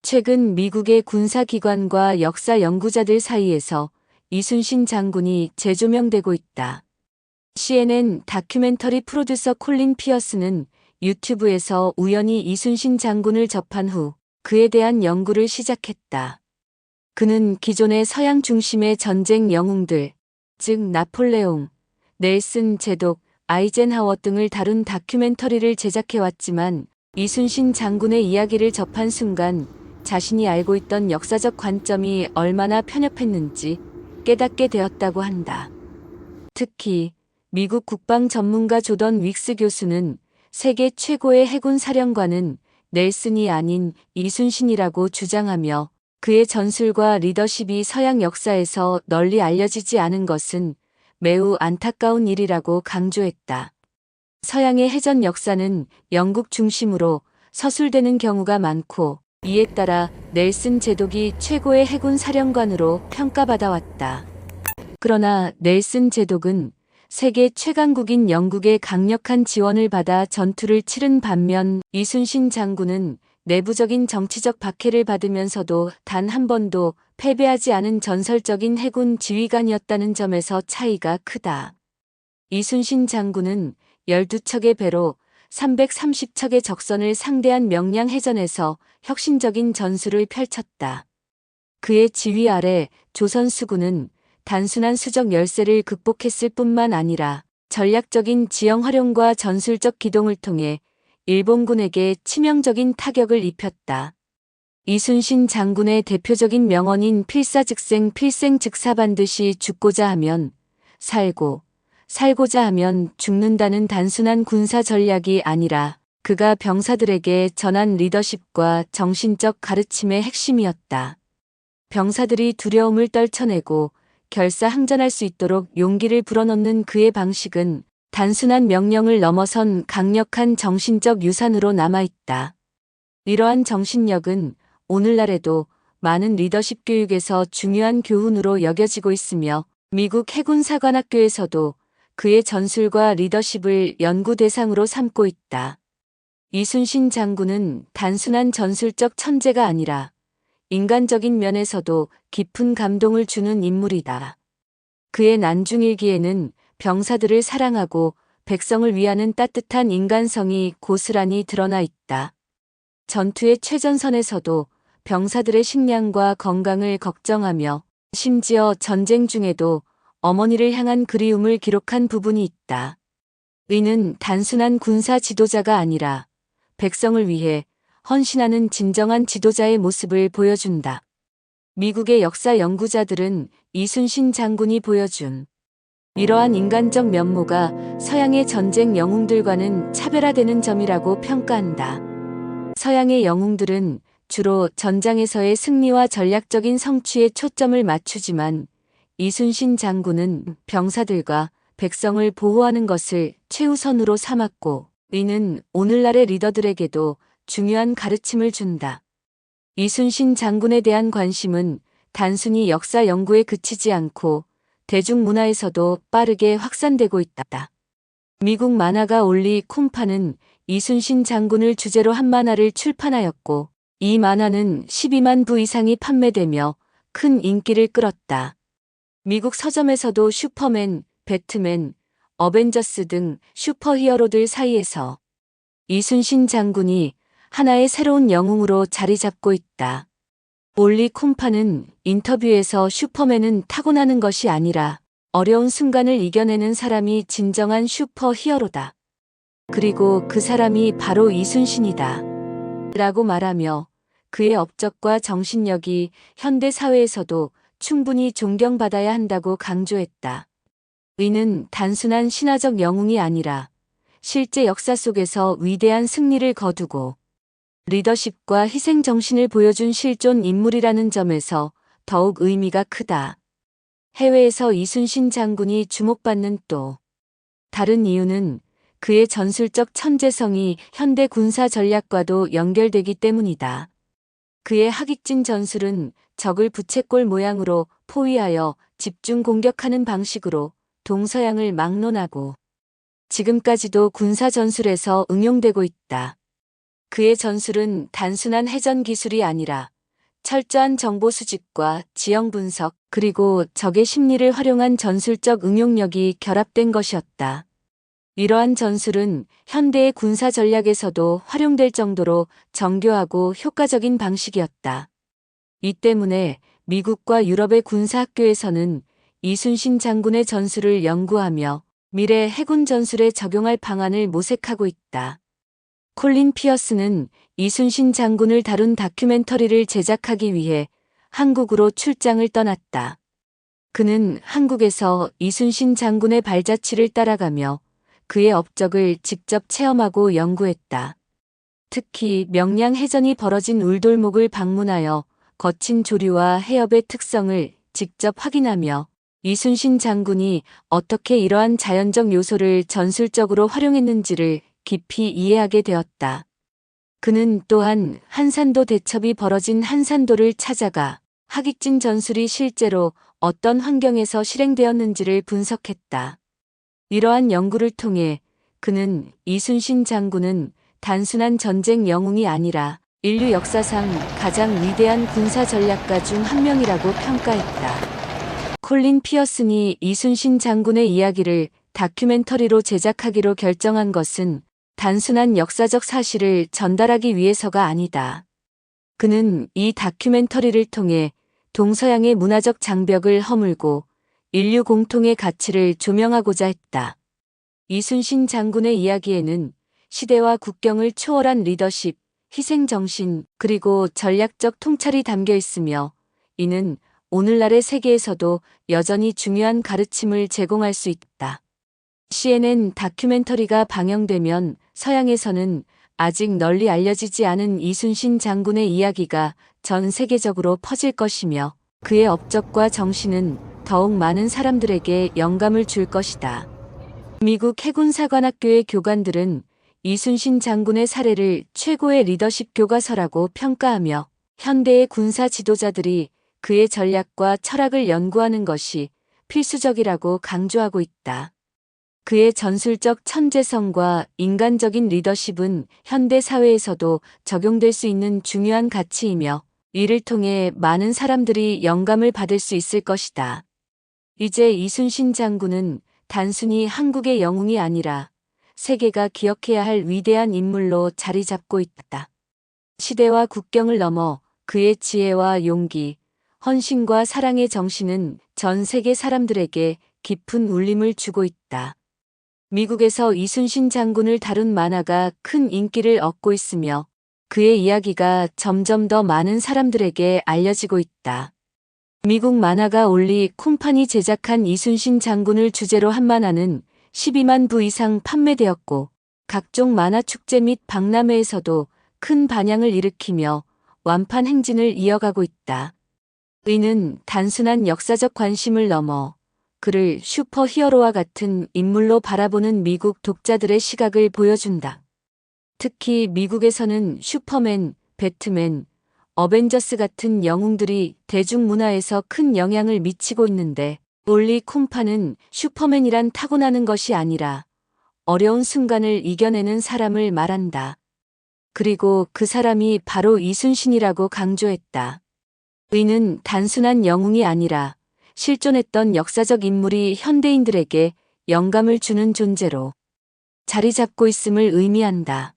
최근 미국의 군사기관과 역사 연구자들 사이에서 이순신 장군이 재조명되고 있다. CNN 다큐멘터리 프로듀서 콜린 피어스는 유튜브에서 우연히 이순신 장군을 접한 후 그에 대한 연구를 시작했다. 그는 기존의 서양 중심의 전쟁 영웅들, 즉 나폴레옹, 넬슨 제독, 아이젠하워 등을 다룬 다큐멘터리를 제작해왔지만 이순신 장군의 이야기를 접한 순간 자신이 알고 있던 역사적 관점이 얼마나 편협했는지 깨닫게 되었다고 한다. 특히 미국 국방 전문가 조던 윅스 교수는 세계 최고의 해군 사령관은 넬슨이 아닌 이순신이라고 주장하며 그의 전술과 리더십이 서양 역사에서 널리 알려지지 않은 것은 매우 안타까운 일이라고 강조했다. 서양의 해전 역사는 영국 중심으로 서술되는 경우가 많고 이에 따라 넬슨 제독이 최고의 해군 사령관으로 평가받아왔다. 그러나 넬슨 제독은 세계 최강국인 영국의 강력한 지원을 받아 전투를 치른 반면 이순신 장군은 내부적인 정치적 박해를 받으면서도 단 한 번도 패배하지 않은 전설적인 해군 지휘관이었다는 점에서 차이가 크다. 이순신 장군은 12척의 배로 330척의 적선을 상대한 명량해전에서 혁신적인 전술을 펼쳤다. 그의 지휘 아래 조선 수군은 단순한 수적 열세를 극복했을 뿐만 아니라 전략적인 지형 활용과 전술적 기동을 통해 일본군에게 치명적인 타격을 입혔다. 이순신 장군의 대표적인 명언인 필사즉생 필생즉사 반드시 죽고자 하면 살고 살고자 하면 죽는다는 단순한 군사 전략이 아니라 그가 병사들에게 전한 리더십과 정신적 가르침의 핵심이었다. 병사들이 두려움을 떨쳐내고 결사항전할 수 있도록 용기를 불어넣는 그의 방식은 단순한 명령을 넘어선 강력한 정신적 유산으로 남아있다. 이러한 정신력은 오늘날에도 많은 리더십 교육에서 중요한 교훈으로 여겨지고 있으며 미국 해군사관학교에서도 그의 전술과 리더십을 연구 대상으로 삼고 있다. 이순신 장군은 단순한 전술적 천재가 아니라 인간적인 면에서도 깊은 감동을 주는 인물이다. 그의 난중일기에는 병사들을 사랑하고 백성을 위하는 따뜻한 인간성이 고스란히 드러나 있다. 전투의 최전선에서도 병사들의 식량과 건강을 걱정하며 심지어 전쟁 중에도 어머니를 향한 그리움을 기록한 부분이 있다. 이는 단순한 군사 지도자가 아니라 백성을 위해 헌신하는 진정한 지도자의 모습을 보여준다. 미국의 역사 연구자들은 이순신 장군이 보여준 이러한 인간적 면모가 서양의 전쟁 영웅들과는 차별화되는 점이라고 평가한다. 서양의 영웅들은 주로 전장에서의 승리와 전략적인 성취에 초점을 맞추지만 이순신 장군은 병사들과 백성을 보호하는 것을 최우선으로 삼았고 이는 오늘날의 리더들에게도 중요한 가르침을 준다. 이순신 장군에 대한 관심은 단순히 역사 연구에 그치지 않고 대중문화에서도 빠르게 확산되고 있다. 미국 만화가 올리 콤파는 이순신 장군을 주제로 한 만화를 출판하였고 이 만화는 12만 부 이상이 판매되며 큰 인기를 끌었다. 미국 서점에서도 슈퍼맨, 배트맨, 어벤져스 등 슈퍼히어로들 사이에서 이순신 장군이 하나의 새로운 영웅으로 자리 잡고 있다. 올리 콤파는 인터뷰에서 슈퍼맨은 타고나는 것이 아니라 어려운 순간을 이겨내는 사람이 진정한 슈퍼히어로다. 그리고 그 사람이 바로 이순신이다. 라고 말하며 그의 업적과 정신력이 현대 사회에서도 충분히 존경받아야 한다고 강조했다. 이는 단순한 신화적 영웅이 아니라 실제 역사 속에서 위대한 승리를 거두고 리더십과 희생 정신을 보여준 실존 인물이라는 점에서 더욱 의미가 크다. 해외에서 이순신 장군이 주목받는 또 다른 이유는 그의 전술적 천재성이 현대 군사 전략과도 연결되기 때문이다. 그의 하객진 전술은 적을 부채꼴 모양으로 포위하여 집중 공격하는 방식으로 동서양을 막론하고 지금까지도 군사 전술에서 응용되고 있다. 그의 전술은 단순한 해전 기술이 아니라 철저한 정보 수집과 지형 분석, 그리고 적의 심리를 활용한 전술적 응용력이 결합된 것이었다. 이러한 전술은 현대의 군사 전략에서도 활용될 정도로 정교하고 효과적인 방식이었다. 이 때문에 미국과 유럽의 군사학교에서는 이순신 장군의 전술을 연구하며 미래 해군 전술에 적용할 방안을 모색하고 있다. 콜린 피어스는 이순신 장군을 다룬 다큐멘터리를 제작하기 위해 한국으로 출장을 떠났다. 그는 한국에서 이순신 장군의 발자취를 따라가며 그의 업적을 직접 체험하고 연구했다. 특히 명량해전이 벌어진 울돌목을 방문하여 거친 조류와 해협의 특성을 직접 확인하며 이순신 장군이 어떻게 이러한 자연적 요소를 전술적으로 활용했는지를 깊이 이해하게 되었다. 그는 또한 한산도 대첩이 벌어진 한산도를 찾아가 하객진 전술이 실제로 어떤 환경에서 실행되었는지를 분석했다. 이러한 연구를 통해 그는 이순신 장군은 단순한 전쟁 영웅이 아니라 인류 역사상 가장 위대한 군사 전략가 중 한 명이라고 평가했다. 콜린 피어슨이 이순신 장군의 이야기를 다큐멘터리로 제작하기로 결정한 것은 단순한 역사적 사실을 전달하기 위해서가 아니다. 그는 이 다큐멘터리를 통해 동서양의 문화적 장벽을 허물고 인류 공통의 가치를 조명하고자 했다. 이순신 장군의 이야기에는 시대와 국경을 초월한 리더십, 희생정신, 그리고 전략적 통찰이 담겨 있으며 이는 오늘날의 세계에서도 여전히 중요한 가르침을 제공할 수 있다. CNN 다큐멘터리가 방영되면 서양에서는 아직 널리 알려지지 않은 이순신 장군의 이야기가 전 세계적으로 퍼질 것이며 그의 업적과 정신은 더욱 많은 사람들에게 영감을 줄 것이다. 미국 해군사관학교의 교관들은 이순신 장군의 사례를 최고의 리더십 교과서라고 평가하며 현대의 군사 지도자들이 그의 전략과 철학을 연구하는 것이 필수적이라고 강조하고 있다. 그의 전술적 천재성과 인간적인 리더십은 현대 사회에서도 적용될 수 있는 중요한 가치이며 이를 통해 많은 사람들이 영감을 받을 수 있을 것이다. 이제 이순신 장군은 단순히 한국의 영웅이 아니라 세계가 기억해야 할 위대한 인물로 자리 잡고 있다. 시대와 국경을 넘어 그의 지혜와 용기, 헌신과 사랑의 정신은 전 세계 사람들에게 깊은 울림을 주고 있다. 미국에서 이순신 장군을 다룬 만화가 큰 인기를 얻고 있으며 그의 이야기가 점점 더 많은 사람들에게 알려지고 있다. 미국 만화가 올리 콤판이 제작한 이순신 장군을 주제로 한 만화는 12만 부 이상 판매되었고 각종 만화 축제 및 박람회에서도 큰 반향을 일으키며 완판 행진을 이어가고 있다. 이는 단순한 역사적 관심을 넘어 그를 슈퍼히어로와 같은 인물로 바라보는 미국 독자들의 시각을 보여준다. 특히 미국에서는 슈퍼맨, 배트맨, 어벤져스 같은 영웅들이 대중문화에서 큰 영향을 미치고 있는데 올리 콤파는 슈퍼맨이란 타고나는 것이 아니라 어려운 순간을 이겨내는 사람을 말한다. 그리고 그 사람이 바로 이순신이라고 강조했다. 의는 단순한 영웅이 아니라 실존했던 역사적 인물이 현대인들에게 영감을 주는 존재로 자리 잡고 있음을 의미한다.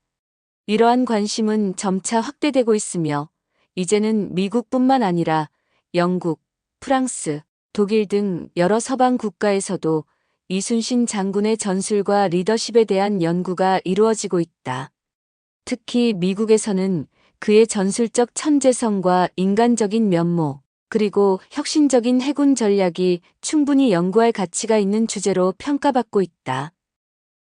이러한 관심은 점차 확대되고 있으며 이제는 미국뿐만 아니라 영국, 프랑스, 독일 등 여러 서방 국가에서도 이순신 장군의 전술과 리더십에 대한 연구가 이루어지고 있다. 특히 미국에서는 그의 전술적 천재성과 인간적인 면모, 그리고 혁신적인 해군 전략이 충분히 연구할 가치가 있는 주제로 평가받고 있다.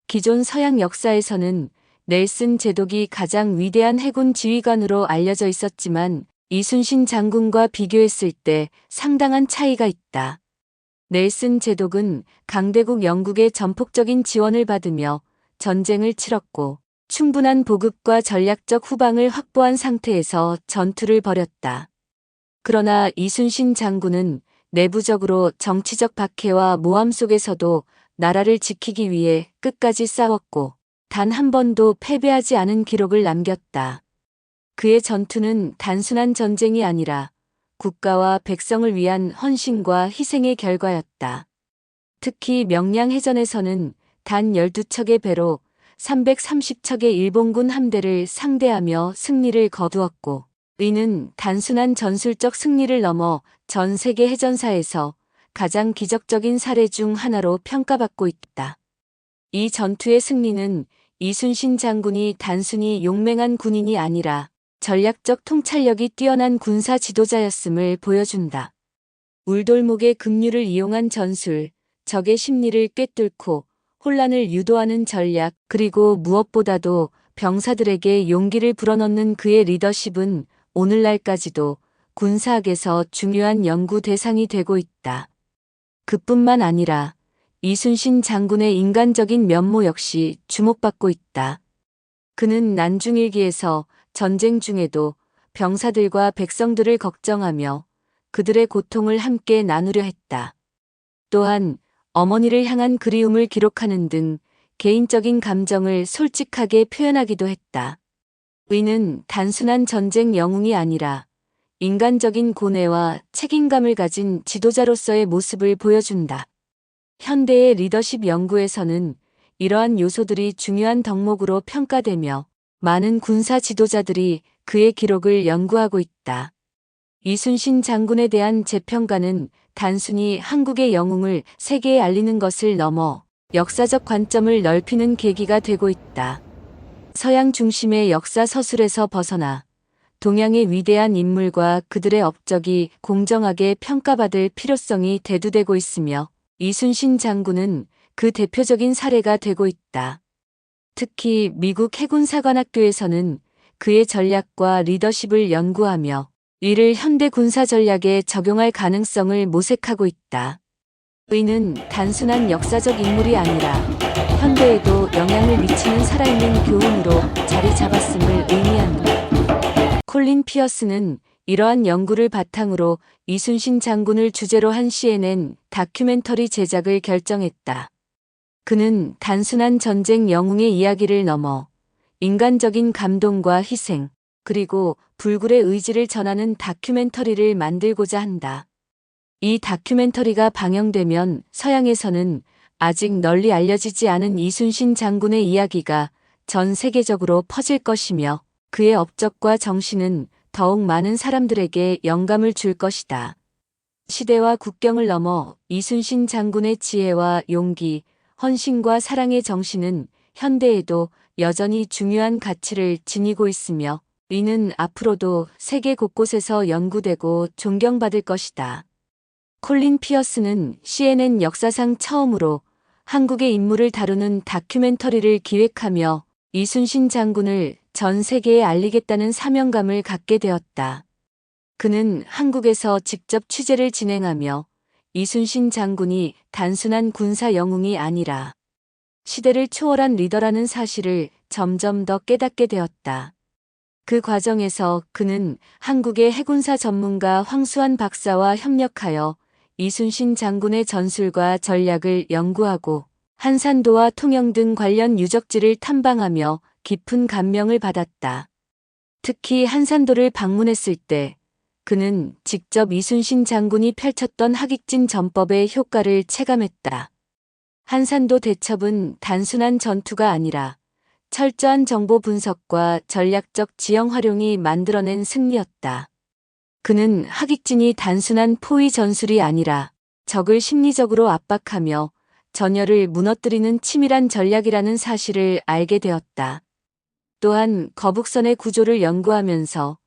기존 서양 역사에서는 넬슨 제독이 가장 위대한 해군 지휘관으로 알려져 있었지만 이순신 장군과 비교했을 때 상당한 차이가 있다. 넬슨 제독은 강대국 영국의 전폭적인 지원을 받으며 전쟁을 치렀고 충분한 보급과 전략적 후방을 확보한 상태에서 전투를 벌였다. 그러나 이순신 장군은 내부적으로 정치적 박해와 모함 속에서도 나라를 지키기 위해 끝까지 싸웠고 단 한 번도 패배하지 않은 기록을 남겼다. 그의 전투는 단순한 전쟁이 아니라 국가와 백성을 위한 헌신과 희생의 결과였다. 특히 명량해전에서는 단 12척의 배로 330척의 일본군 함대를 상대하며 승리를 거두었고, 이는 단순한 전술적 승리를 넘어 전 세계 해전사에서 가장 기적적인 사례 중 하나로 평가받고 있다. 이 전투의 승리는 이순신 장군이 단순히 용맹한 군인이 아니라 전략적 통찰력이 뛰어난 군사 지도자였음을 보여준다. 울돌목의 급류를 이용한 전술, 적의 심리를 꿰뚫고 혼란을 유도하는 전략, 그리고 무엇보다도 병사들에게 용기를 불어넣는 그의 리더십은 오늘날까지도 군사학에서 중요한 연구 대상이 되고 있다. 그뿐만 아니라 이순신 장군의 인간적인 면모 역시 주목받고 있다. 그는 난중일기에서 전쟁 중에도 병사들과 백성들을 걱정하며 그들의 고통을 함께 나누려 했다. 또한 어머니를 향한 그리움을 기록하는 등 개인적인 감정을 솔직하게 표현하기도 했다. 의는 단순한 전쟁 영웅이 아니라 인간적인 고뇌와 책임감을 가진 지도자로서의 모습을 보여준다. 현대의 리더십 연구에서는 이러한 요소들이 중요한 덕목으로 평가되며 많은 군사 지도자들이 그의 기록을 연구하고 있다. 이순신 장군에 대한 재평가는 단순히 한국의 영웅을 세계에 알리는 것을 넘어 역사적 관점을 넓히는 계기가 되고 있다. 서양 중심의 역사 서술에서 벗어나 동양의 위대한 인물과 그들의 업적이 공정하게 평가받을 필요성이 대두되고 있으며 이순신 장군은 그 대표적인 사례가 되고 있다. 특히 미국 해군사관학교에서는 그의 전략과 리더십을 연구하며 이를 현대 군사 전략에 적용할 가능성을 모색하고 있다. 의는 단순한 역사적 인물이 아니라 현대에도 영향을 미치는 살아있는 교훈으로 자리 잡았음을 의미한다. 콜린 피어스는 이러한 연구를 바탕으로 이순신 장군을 주제로 한 CNN 다큐멘터리 제작을 결정했다. 그는 단순한 전쟁 영웅의 이야기를 넘어 인간적인 감동과 희생, 그리고 불굴의 의지를 전하는 다큐멘터리를 만들고자 한다. 이 다큐멘터리가 방영되면 서양에서는 아직 널리 알려지지 않은 이순신 장군의 이야기가 전 세계적으로 퍼질 것이며 그의 업적과 정신은 더욱 많은 사람들에게 영감을 줄 것이다. 시대와 국경을 넘어 이순신 장군의 지혜와 용기, 헌신과 사랑의 정신은 현대에도 여전히 중요한 가치를 지니고 있으며 이는 앞으로도 세계 곳곳에서 연구되고 존경받을 것이다. 콜린 피어스는 CNN 역사상 처음으로 한국의 인물을 다루는 다큐멘터리를 기획하며 이순신 장군을 전 세계에 알리겠다는 사명감을 갖게 되었다. 그는 한국에서 직접 취재를 진행하며 이순신 장군이 단순한 군사 영웅이 아니라 시대를 초월한 리더라는 사실을 점점 더 깨닫게 되었다. 그 과정에서 그는 한국의 해군사 전문가 황수환 박사와 협력하여 이순신 장군의 전술과 전략을 연구하고 한산도와 통영 등 관련 유적지를 탐방하며 깊은 감명을 받았다. 특히 한산도를 방문했을 때 그는 직접 이순신 장군이 펼쳤던 하깃진 전법의 효과를 체감했다. 한산도 대첩은 단순한 전투가 아니라 철저한 정보 분석과 전략적 지형 활용이 만들어낸 승리였다. 그는 하깃진이 단순한 포위 전술이 아니라 적을 심리적으로 압박하며 전열을 무너뜨리는 치밀한 전략이라는 사실을 알게 되었다. 또한 거북선의 구조를 연구하면서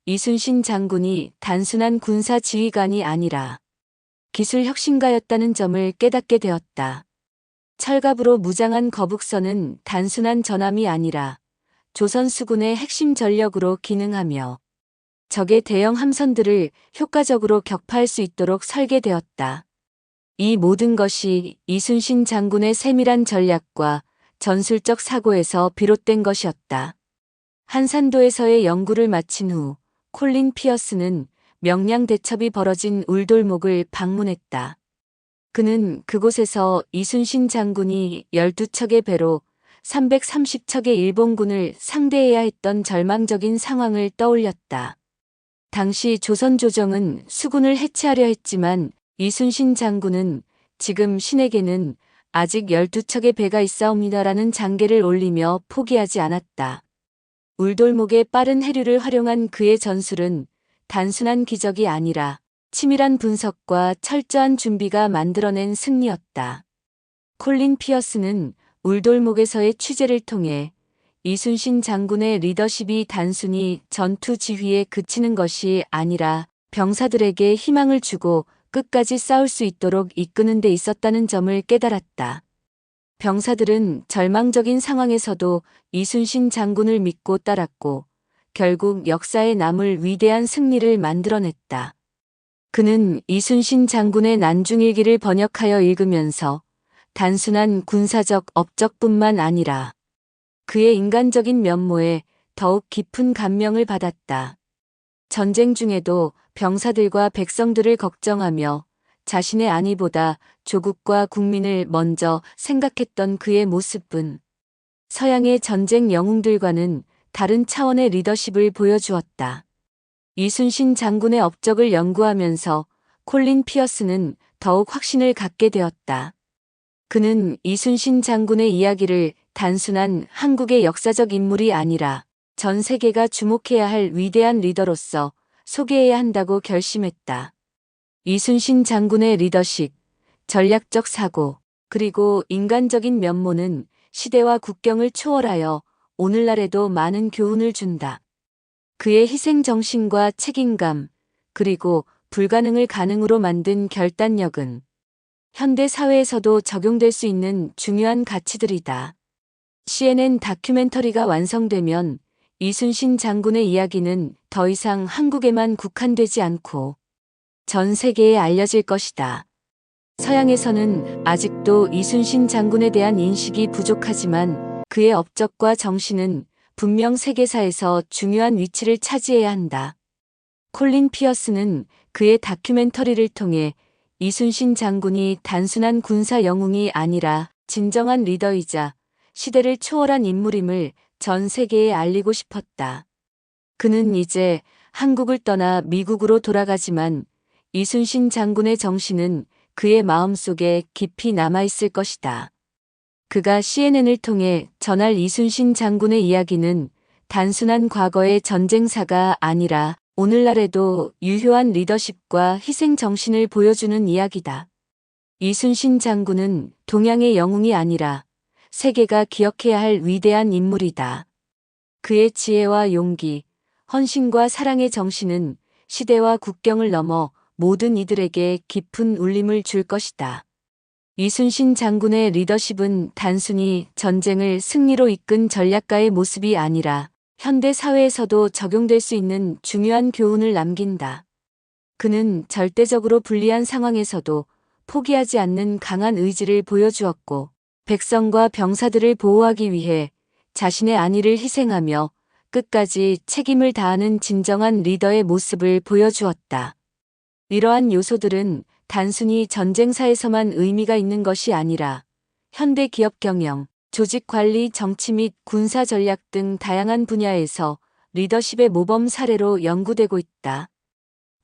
이순신 장군이 단순한 군사 지휘관이 아니라 기술 혁신가였다는 점을 깨닫게 되었다. 철갑으로 무장한 거북선은 단순한 전함이 아니라 조선 수군의 핵심 전력으로 기능하며 적의 대형 함선들을 효과적으로 격파할 수 있도록 설계되었다. 이 모든 것이 이순신 장군의 세밀한 전략과 전술적 사고에서 비롯된 것이었다. 한산도에서의 연구를 마친 후 콜린 피어스는 명량 대첩이 벌어진 울돌목을 방문했다. 그는 그곳에서 이순신 장군이 12척의 배로 330척의 일본군을 상대해야 했던 절망적인 상황을 떠올렸다. 당시 조선 조정은 수군을 해체하려 했지만 이순신 장군은 지금 신에게는 아직 12척의 배가 있사옵니다라는 장계를 올리며 포기하지 않았다. 울돌목의 빠른 해류를 활용한 그의 전술은 단순한 기적이 아니라 치밀한 분석과 철저한 준비가 만들어낸 승리였다. 콜린 피어스는 울돌목에서의 취재를 통해 이순신 장군의 리더십이 단순히 전투 지휘에 그치는 것이 아니라 병사들에게 희망을 주고 끝까지 싸울 수 있도록 이끄는 데 있었다는 점을 깨달았다. 병사들은 절망적인 상황에서도 이순신 장군을 믿고 따랐고 결국 역사에 남을 위대한 승리를 만들어냈다. 그는 이순신 장군의 난중일기를 번역하여 읽으면서 단순한 군사적 업적뿐만 아니라 그의 인간적인 면모에 더욱 깊은 감명을 받았다. 전쟁 중에도 병사들과 백성들을 걱정하며 자신의 안위보다 조국과 국민을 먼저 생각했던 그의 모습은 서양의 전쟁 영웅들과는 다른 차원의 리더십을 보여주었다. 이순신 장군의 업적을 연구하면서 콜린 피어스는 더욱 확신을 갖게 되었다. 그는 이순신 장군의 이야기를 단순한 한국의 역사적 인물이 아니라 전 세계가 주목해야 할 위대한 리더로서 소개해야 한다고 결심했다. 이순신 장군의 리더십, 전략적 사고, 그리고 인간적인 면모는 시대와 국경을 초월하여 오늘날에도 많은 교훈을 준다. 그의 희생 정신과 책임감, 그리고 불가능을 가능으로 만든 결단력은 현대 사회에서도 적용될 수 있는 중요한 가치들이다. CNN 다큐멘터리가 완성되면 이순신 장군의 이야기는 더 이상 한국에만 국한되지 않고 전 세계에 알려질 것이다. 서양에서는 아직도 이순신 장군에 대한 인식이 부족하지만 그의 업적과 정신은 분명 세계사에서 중요한 위치를 차지해야 한다. 콜린 피어스는 그의 다큐멘터리를 통해 이순신 장군이 단순한 군사 영웅이 아니라 진정한 리더이자 시대를 초월한 인물임을 전 세계에 알리고 싶었다. 그는 이제 한국을 떠나 미국으로 돌아가지만 이순신 장군의 정신은 그의 마음속에 깊이 남아있을 것이다. 그가 CNN을 통해 전할 이순신 장군의 이야기는 단순한 과거의 전쟁사가 아니라 오늘날에도 유효한 리더십과 희생 정신을 보여주는 이야기다. 이순신 장군은 동양의 영웅이 아니라 세계가 기억해야 할 위대한 인물이다. 그의 지혜와 용기, 헌신과 사랑의 정신은 시대와 국경을 넘어 모든 이들에게 깊은 울림을 줄 것이다. 이순신 장군의 리더십은 단순히 전쟁을 승리로 이끈 전략가의 모습이 아니라 현대 사회에서도 적용될 수 있는 중요한 교훈을 남긴다. 그는 절대적으로 불리한 상황에서도 포기하지 않는 강한 의지를 보여주었고 백성과 병사들을 보호하기 위해 자신의 안위를 희생하며 끝까지 책임을 다하는 진정한 리더의 모습을 보여주었다. 이러한 요소들은 단순히 전쟁사에서만 의미가 있는 것이 아니라 현대 기업 경영, 조직 관리, 정치 및 군사 전략 등 다양한 분야에서 리더십의 모범 사례로 연구되고 있다.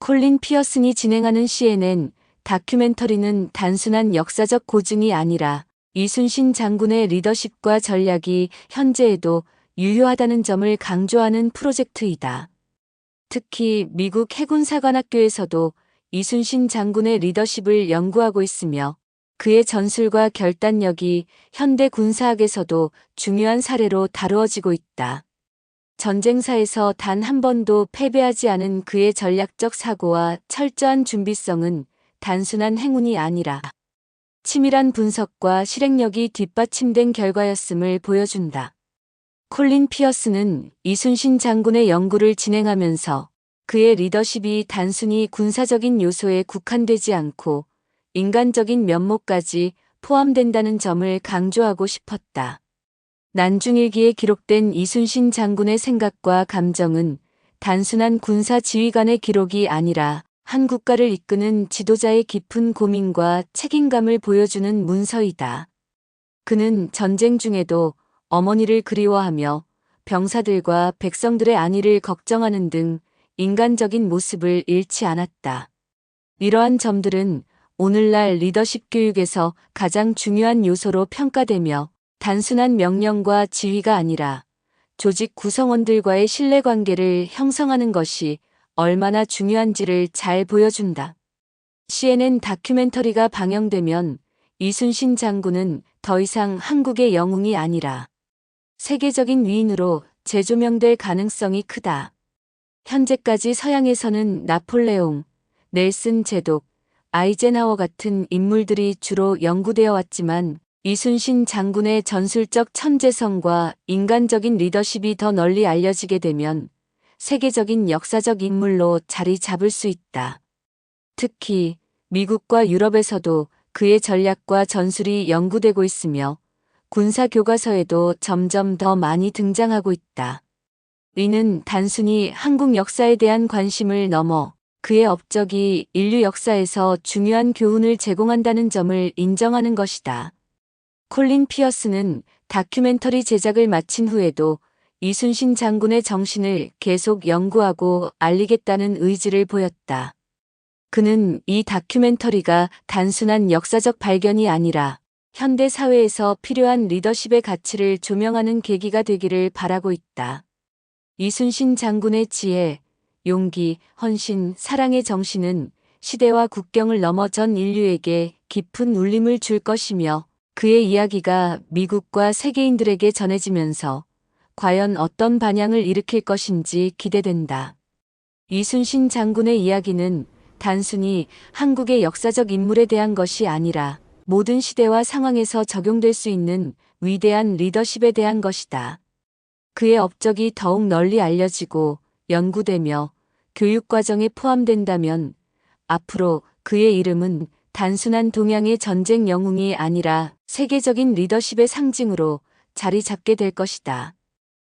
콜린 피어슨이 진행하는 CNN 다큐멘터리는 단순한 역사적 고증이 아니라 이순신 장군의 리더십과 전략이 현재에도 유효하다는 점을 강조하는 프로젝트이다. 특히 미국 해군사관학교에서도 이순신 장군의 리더십을 연구하고 있으며 그의 전술과 결단력이 현대 군사학에서도 중요한 사례로 다루어지고 있다. 전쟁사에서 단 한 번도 패배하지 않은 그의 전략적 사고와 철저한 준비성은 단순한 행운이 아니라 치밀한 분석과 실행력이 뒷받침된 결과였음을 보여준다. 콜린 피어스는 이순신 장군의 연구를 진행하면서 그의 리더십이 단순히 군사적인 요소에 국한되지 않고 인간적인 면모까지 포함된다는 점을 강조하고 싶었다. 난중일기에 기록된 이순신 장군의 생각과 감정은 단순한 군사 지휘관의 기록이 아니라 한 국가를 이끄는 지도자의 깊은 고민과 책임감을 보여주는 문서이다. 그는 전쟁 중에도 어머니를 그리워하며 병사들과 백성들의 안위를 걱정하는 등 인간적인 모습을 잃지 않았다. 이러한 점들은 오늘날 리더십 교육에서 가장 중요한 요소로 평가되며 단순한 명령과 지휘가 아니라 조직 구성원들과의 신뢰관계를 형성하는 것이 얼마나 중요한지를 잘 보여준다. CNN 다큐멘터리가 방영되면 이순신 장군은 더 이상 한국의 영웅이 아니라 세계적인 위인으로 재조명될 가능성이 크다. 현재까지 서양에서는 나폴레옹, 넬슨 제독, 아이젠하워 같은 인물들이 주로 연구되어 왔지만 이순신 장군의 전술적 천재성과 인간적인 리더십이 더 널리 알려지게 되면 세계적인 역사적 인물로 자리 잡을 수 있다. 특히 미국과 유럽에서도 그의 전략과 전술이 연구되고 있으며 군사 교과서에도 점점 더 많이 등장하고 있다. 이는 단순히 한국 역사에 대한 관심을 넘어 그의 업적이 인류 역사에서 중요한 교훈을 제공한다는 점을 인정하는 것이다. 콜린 피어스는 다큐멘터리 제작을 마친 후에도 이순신 장군의 정신을 계속 연구하고 알리겠다는 의지를 보였다. 그는 이 다큐멘터리가 단순한 역사적 발견이 아니라 현대 사회에서 필요한 리더십의 가치를 조명하는 계기가 되기를 바라고 있다. 이순신 장군의 지혜, 용기, 헌신, 사랑의 정신은 시대와 국경을 넘어 전 인류에게 깊은 울림을 줄 것이며 그의 이야기가 미국과 세계인들에게 전해지면서 과연 어떤 반향을 일으킬 것인지 기대된다. 이순신 장군의 이야기는 단순히 한국의 역사적 인물에 대한 것이 아니라 모든 시대와 상황에서 적용될 수 있는 위대한 리더십에 대한 것이다. 그의 업적이 더욱 널리 알려지고 연구되며 교육과정에 포함된다면 앞으로 그의 이름은 단순한 동양의 전쟁 영웅이 아니라 세계적인 리더십의 상징으로 자리 잡게 될 것이다.